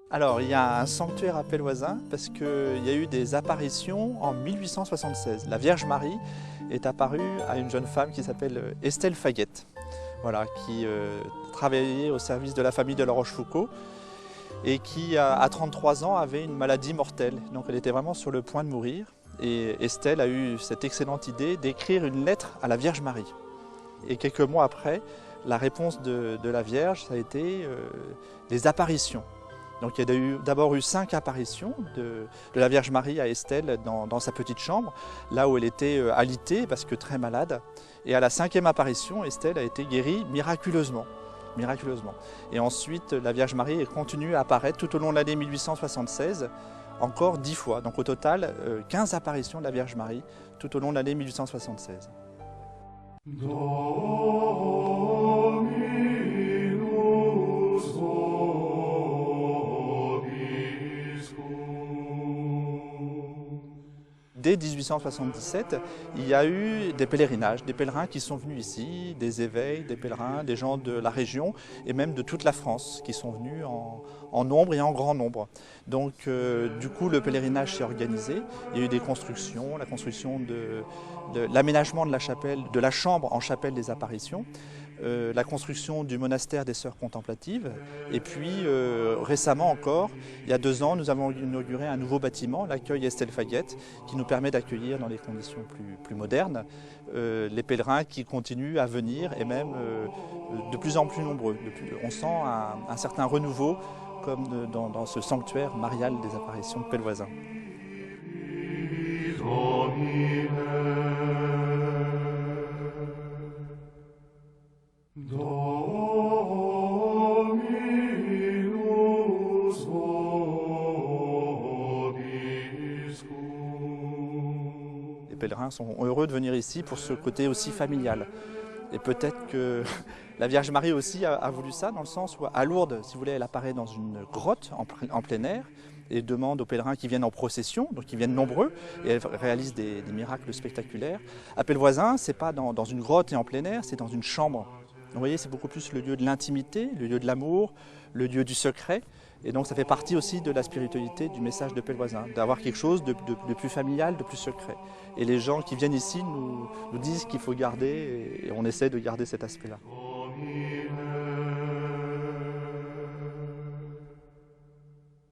Alors, il y a un sanctuaire à Pellevoisin parce qu'il y a eu des apparitions en 1876. La Vierge Marie est apparue à une jeune femme qui s'appelle Estelle Faguette, voilà, qui travaillait au service de la famille de La Rochefoucauld et qui, à 33 ans, avait une maladie mortelle. Donc elle était vraiment sur le point de mourir. Et Estelle a eu cette excellente idée d'écrire une lettre à la Vierge Marie. Et quelques mois après, la réponse de la Vierge, ça a été des apparitions. Donc il y a d'abord eu 5 apparitions de la Vierge Marie à Estelle dans sa petite chambre, là où elle était alitée parce que très malade. Et à la 5e apparition, Estelle a été guérie miraculeusement. Et ensuite, la Vierge Marie continue à apparaître tout au long de l'année 1876, encore 10 fois. Donc au total, 15 apparitions de la Vierge Marie tout au long de l'année 1876. Dès 1877, il y a eu des pèlerinages, des pèlerins qui sont venus ici, des éveils, des pèlerins, des gens de la région et même de toute la France qui sont venus en nombre et en grand nombre. Donc du coup le pèlerinage s'est organisé, il y a eu des constructions, la construction de l'aménagement de la chapelle, de la chambre en chapelle des apparitions, la construction du monastère des Sœurs Contemplatives et puis récemment encore, il y a 2 ans, nous avons inauguré un nouveau bâtiment, l'accueil Estelle Faguette, qui nous permet d'accueillir dans des conditions plus modernes les pèlerins qui continuent à venir et même de plus en plus nombreux. On sent un certain renouveau comme dans ce sanctuaire marial des apparitions de Pellevoisin. Les pèlerins sont heureux de venir ici pour ce côté aussi familial. Et peut-être que la Vierge Marie aussi a voulu ça, dans le sens où à Lourdes, si vous voulez, elle apparaît dans une grotte en plein air et demande aux pèlerins qui viennent en procession, donc ils viennent nombreux, et elle réalise des miracles spectaculaires. À Pellevoisin, ce n'est pas dans une grotte et en plein air, c'est dans une chambre. Vous voyez, c'est beaucoup plus le lieu de l'intimité, le lieu de l'amour, le lieu du secret. Et donc ça fait partie aussi de la spiritualité du message de Pellevoisin, d'avoir quelque chose de plus familial, de plus secret. Et les gens qui viennent ici nous disent qu'il faut garder, et on essaie de garder cet aspect-là.